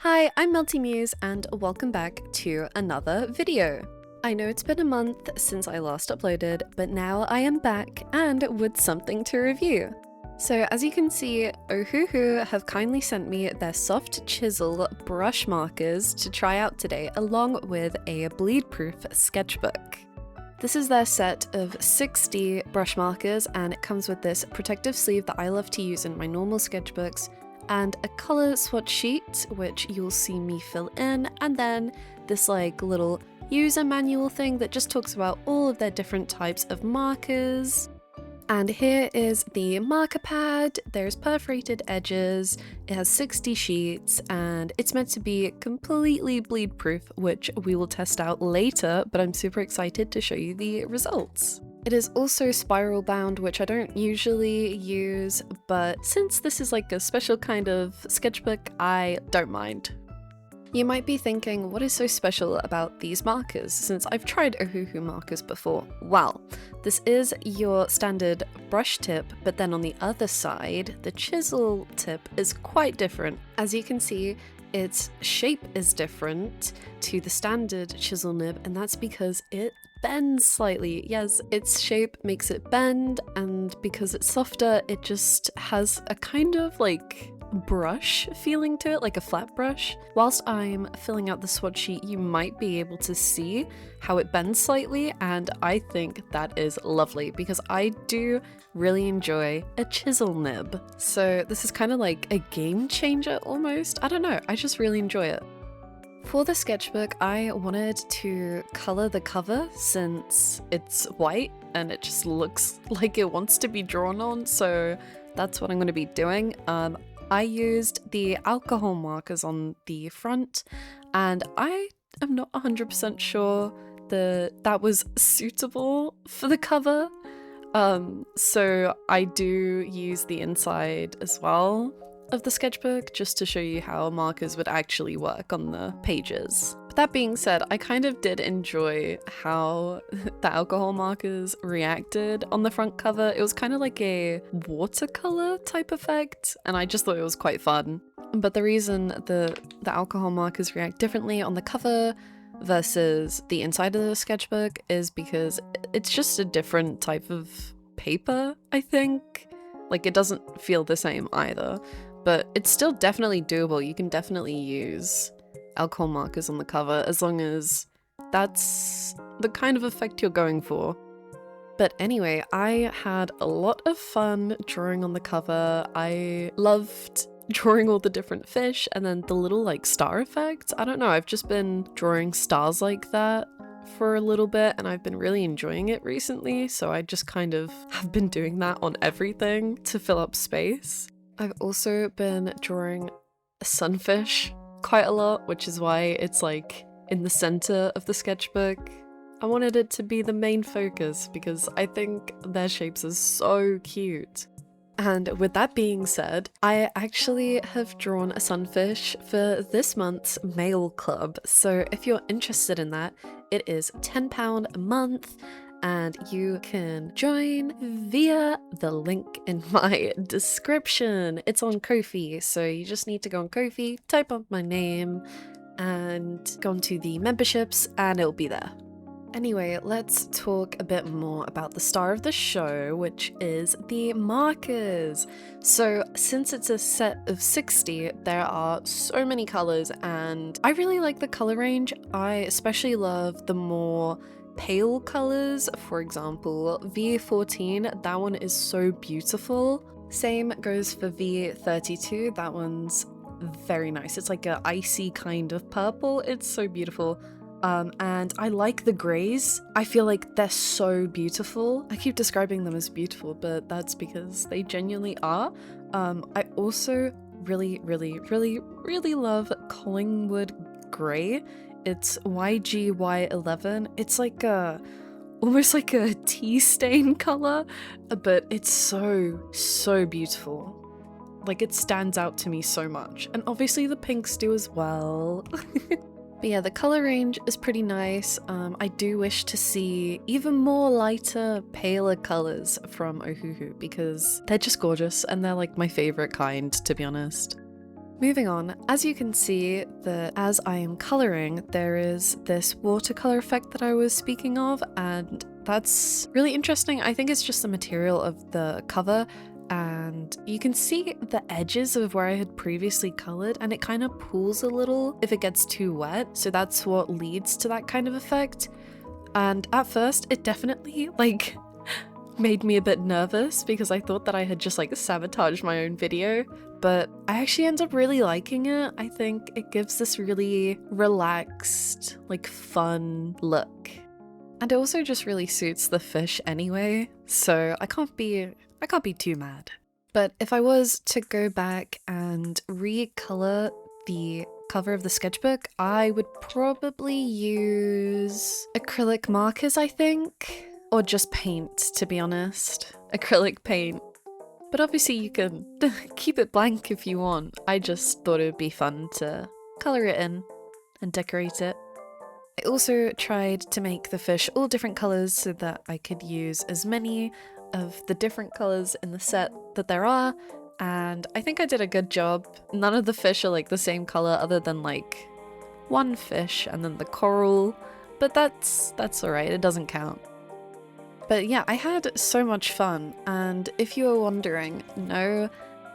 Hi, I'm Melty Muse and welcome back to another video. I know it's been a month since I last uploaded, but now I am back and with something to review. So as you can see, Ohuhu have kindly sent me their soft chisel brush markers to try out today, along with a Bleedproof sketchbook. This is their set of 60 brush markers, and it comes with this protective sleeve that I love to use in my normal sketchbooks, and a color swatch sheet, which you'll see me fill in, and then this like little user manual thing that just talks about all of their different types of markers. And here is the marker pad. There's perforated edges, it has 60 sheets, and it's meant to be completely bleed proof, which we will test out later, but I'm super excited to show you the results. It is also spiral bound, which I don't usually use, but since this is like a special kind of sketchbook, I don't mind. You might be thinking, what is so special about these markers, since I've tried Ohuhu markers before? Well, this is your standard brush tip, but then on the other side, the chisel tip is quite different. As you can see, its shape is different to the standard chisel nib, and that's because it bends slightly. Yes, its shape makes it bend, and because it's softer, it just has a kind of like brush feeling to it, like a flat brush. Whilst I'm filling out the swatch sheet, you might be able to see how it bends slightly, and I think that is lovely because I do really enjoy a chisel nib. So this is kind of like a game changer almost. I don't know, I just really enjoy it. For the sketchbook, I wanted to color the cover since it's white and it just looks like it wants to be drawn on, so that's what I'm going to be doing. I used the alcohol markers on the front, and I am not 100% sure that was suitable for the cover. So I do use the inside as well of the sketchbook just to show you how markers would actually work on the pages. But that being said, I kind of did enjoy how the alcohol markers reacted on the front cover. It was kind of like a watercolor type effect, and I just thought it was quite fun. But the reason the alcohol markers react differently on the cover versus the inside of the sketchbook is because it's just a different type of paper, I think. Like, it doesn't feel the same either. But it's still definitely doable. You can definitely use alcohol markers on the cover as long as that's the kind of effect you're going for. But anyway, I had a lot of fun drawing on the cover. I loved drawing all the different fish and then the little like star effects. I don't know, I've just been drawing stars like that for a little bit and I've been really enjoying it recently, so I just kind of have been doing that on everything to fill up space. I've also been drawing a sunfish quite a lot, which is why it's like in the center of the sketchbook. I wanted it to be the main focus because I think their shapes are so cute. And with that being said, I actually have drawn a sunfish for this month's mail club. So if you're interested in that, it is £10 a month. And you can join via the link in my description. It's on Ko-fi, so you just need to go on Ko-fi, type up my name, and go onto the memberships, and it'll be there. Anyway, let's talk a bit more about the star of the show, which is the markers. So since it's a set of 60, there are so many colors, and I really like the color range. I especially love the more pale colors. For example, V14, that one is so beautiful. Same goes for V32, that one's very nice. It's like an icy kind of purple. It's so beautiful. And I like the grays. I feel like they're so beautiful. I keep describing them as beautiful, but that's because they genuinely are. I also really love Collingwood Grey. It's YGY11. It's like almost like a tea stain color, but it's so beautiful. Like, it stands out to me so much. And obviously the pinks do as well. But yeah, the color range is pretty nice. I do wish to see even more lighter, paler colors from Ohuhu because they're just gorgeous and they're like my favorite kind, to be honest. Moving on, as you can see, as I am coloring, there is this watercolor effect that I was speaking of, and that's really interesting. I think it's just the material of the cover, and you can see the edges of where I had previously colored, and it kind of pools a little if it gets too wet, so that's what leads to that kind of effect. And at first, it definitely, like, made me a bit nervous because I thought that I had just, like, sabotaged my own video. But I actually end up really liking it. I think it gives this really relaxed, like fun look. And it also just really suits the fish anyway, so I can't be too mad. But if I was to go back and recolor the cover of the sketchbook, I would probably use acrylic markers, I think, or just paint, to be honest. Acrylic paint. But obviously you can keep it blank if you want. I just thought it would be fun to colour it in and decorate it. I also tried to make the fish all different colours so that I could use as many of the different colours in the set that there are, and I think I did a good job. None of the fish are like the same colour other than like one fish and then the coral, but that's alright, it doesn't count. But yeah, I had so much fun, and if you were wondering, no,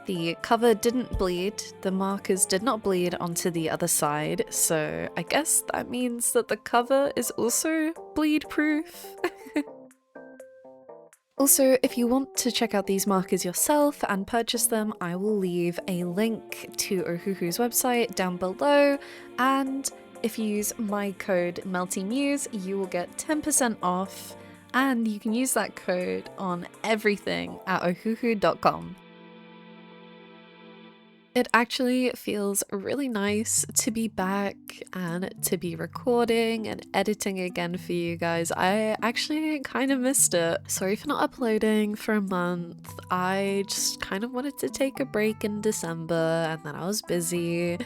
the cover didn't bleed, the markers did not bleed onto the other side, so I guess that means that the cover is also bleed proof. Also, if you want to check out these markers yourself and purchase them, I will leave a link to Ohuhu's website down below, and if you use my code MELTYMUSE, you will get 10% off. And you can use that code on everything at ohuhu.com. It actually feels really nice to be back and to be recording and editing again for you guys. I actually kind of missed it. Sorry for not uploading for a month. I just kind of wanted to take a break in December and then I was busy.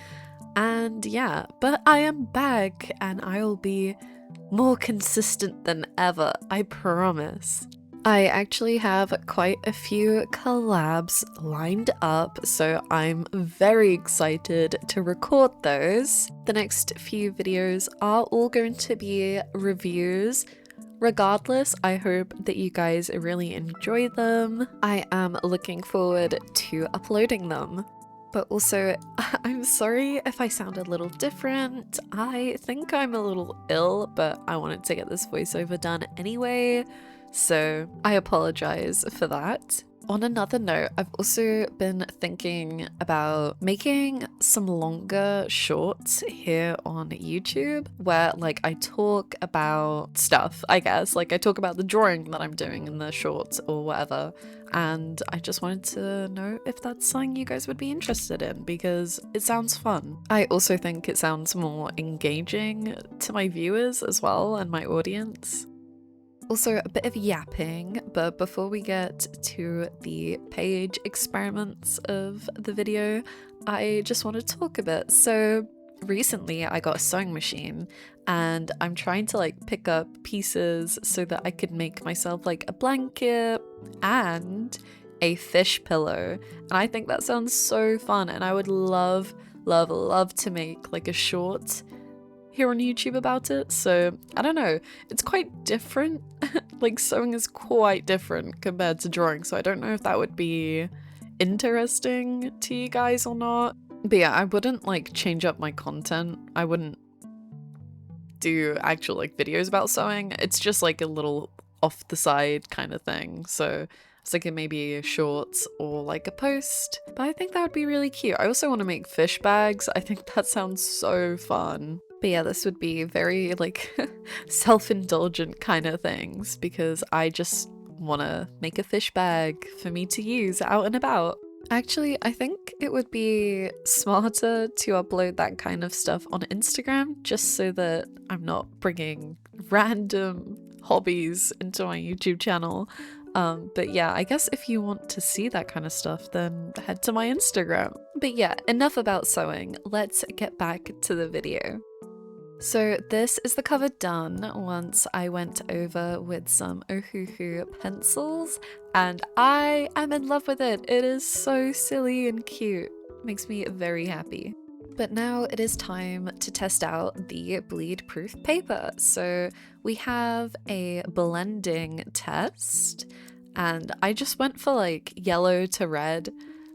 And yeah, but I am back and I will be more consistent than ever, I promise. I actually have quite a few collabs lined up, so I'm very excited to record those. The next few videos are all going to be reviews. Regardless, I hope that you guys really enjoy them. I am looking forward to uploading them. But also, I'm sorry if I sound a little different. I think I'm a little ill, but I wanted to get this voiceover done anyway, so I apologize for that. On another note, I've also been thinking about making some longer shorts here on YouTube where like I talk about stuff, I guess. Like I talk about the drawing that I'm doing in the shorts or whatever. And I just wanted to know if that's something you guys would be interested in because it sounds fun. I also think it sounds more engaging to my viewers as well and my audience. Also, a bit of yapping, but before we get to the page experiments of the video, I just want to talk a bit. So recently I got a sewing machine and I'm trying to like pick up pieces so that I could make myself like a blanket and a fish pillow. And I think that sounds so fun and I would love to make like a short here on YouTube about it. So I don't know, it's quite different. Like sewing is quite different compared to drawing, so I don't know if that would be interesting to you guys or not. But yeah, I wouldn't like change up my content. I wouldn't do actual like videos about sewing. It's just like a little off the side kind of thing. So I was thinking maybe shorts or like a post, but I think that would be really cute. I also want to make fish bags. I think that sounds so fun. But yeah, this would be very like self-indulgent kind of things because I just want to make a fish bag for me to use out and about. Actually, I think it would be smarter to upload that kind of stuff on Instagram just so that I'm not bringing random hobbies into my YouTube channel. But yeah, I guess if you want to see that kind of stuff, then head to my Instagram. But yeah, enough about sewing. Let's get back to the video. So this is the cover done once I went over with some Ohuhu pencils and I am in love with it. It is so silly and cute. makes me very happy. But now it is time to test out the Bleedproof paper. So we have a blending test, and I just went for like yellow to red.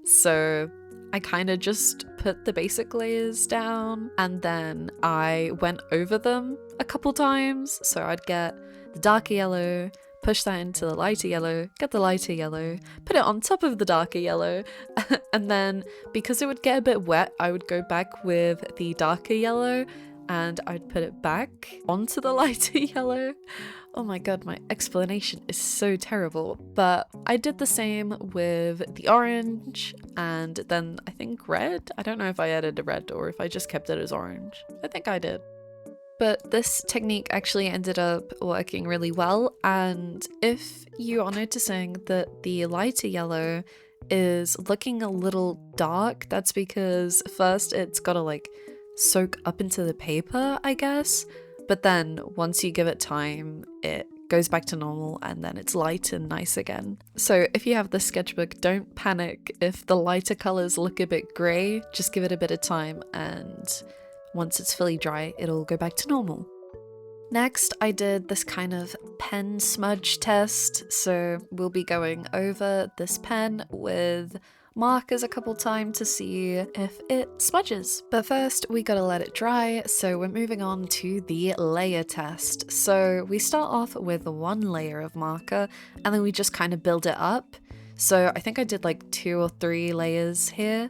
So I kind of just put the basic layers down and then I went over them a couple times. So I'd get the darker yellow, push that into the lighter yellow, get the lighter yellow, put it on top of the darker yellow, and then because it would get a bit wet, I would go back with the darker yellow and I'd put it back onto the lighter yellow. Oh my god, my explanation is so terrible. But I did the same with the orange and then I think red. I don't know if I added a red or if I just kept it as orange. I think I did. But this technique actually ended up working really well, and if you are noticing that the lighter yellow is looking a little dark, that's because first it's gotta like soak up into the paper, I guess, but then once you give it time, it goes back to normal and then it's light and nice again. So if you have the sketchbook, don't panic if the lighter colors look a bit grey, just give it a bit of time and once it's fully dry, it'll go back to normal. Next, I did this kind of pen smudge test, so we'll be going over this pen with markers a couple times to see if it smudges. But first, we gotta let it dry, so we're moving on to the layer test. So we start off with one layer of marker, and then we just kind of build it up. So I think I did like 2 or 3 layers here.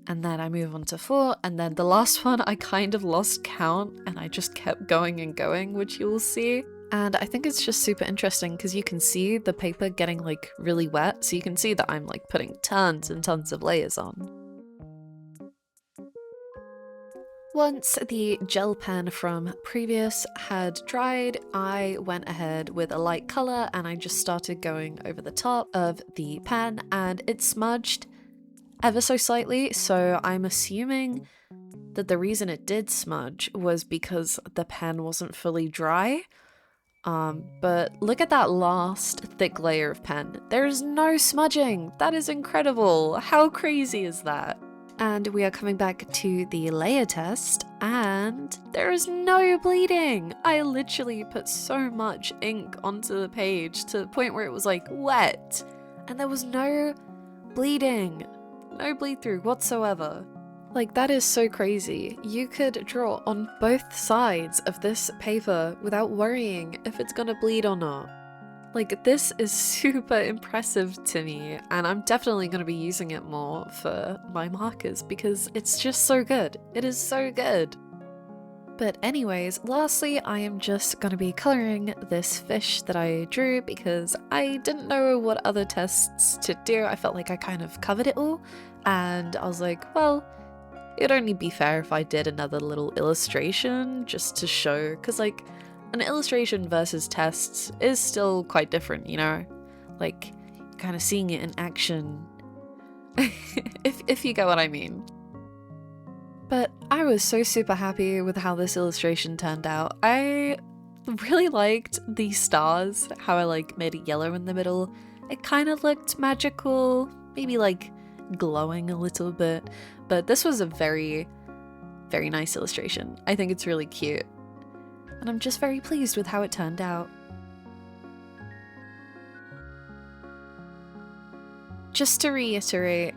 And then I move on to 4, and then the last one I kind of lost count and I just kept going and going, which you will see. And I think it's just super interesting because you can see the paper getting like really wet, so you can see that I'm like putting tons and tons of layers on. Once the gel pen from previous had dried, I went ahead with a light color and I just started going over the top of the pen and it smudged ever so slightly, so I'm assuming that the reason it did smudge was because the pen wasn't fully dry. But look at that last thick layer of pen. There is no smudging! That is incredible! How crazy is that? And we are coming back to the layer test, and there is no bleeding! I literally put so much ink onto the page to the point where it was like wet, and there was no bleeding. No bleed through whatsoever. Like, that is so crazy. You could draw on both sides of this paper without worrying if it's gonna bleed or not. Like, this is super impressive to me, and I'm definitely gonna be using it more for my markers because it's just so good. It is so good. But anyways, lastly, I am just gonna be coloring this fish that I drew because I didn't know what other tests to do. I felt like I kind of covered it all, and I was like, well, it'd only be fair if I did another little illustration just to show, because like an illustration versus tests is still quite different, you know? Like, kind of seeing it in action, if you get what I mean. But I was so super happy with how this illustration turned out. I really liked the stars, how I like made it yellow in the middle. It kind of looked magical, maybe like glowing a little bit, but this was a very, very nice illustration. I think it's really cute, and I'm just very pleased with how it turned out. Just to reiterate,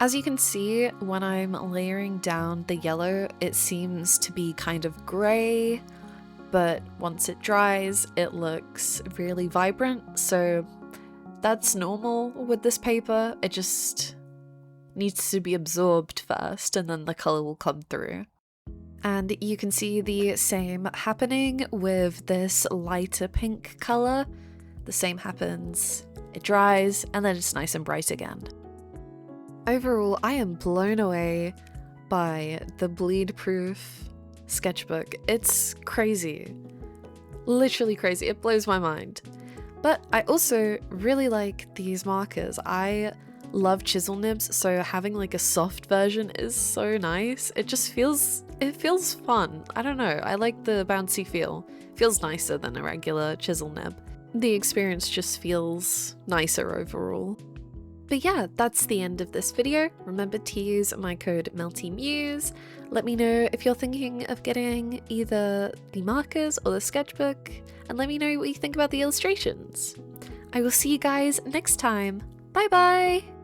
as you can see, when I'm layering down the yellow, it seems to be kind of grey, but once it dries, it looks really vibrant, so that's normal with this paper. It just needs to be absorbed first, and then the colour will come through. And you can see the same happening with this lighter pink colour. The same happens, it dries, and then it's nice and bright again. Overall, I am blown away by the Bleedproof sketchbook. It's crazy. Literally crazy. It blows my mind. But I also really like these markers. I love chisel nibs, so having like a soft version is so nice. It feels fun. I don't know. I like the bouncy feel. It feels nicer than a regular chisel nib. The experience just feels nicer overall. But yeah, that's the end of this video. Remember to use my code MELTYMUSE. Let me know if you're thinking of getting either the markers or the sketchbook, and let me know what you think about the illustrations. I will see you guys next time. Bye bye!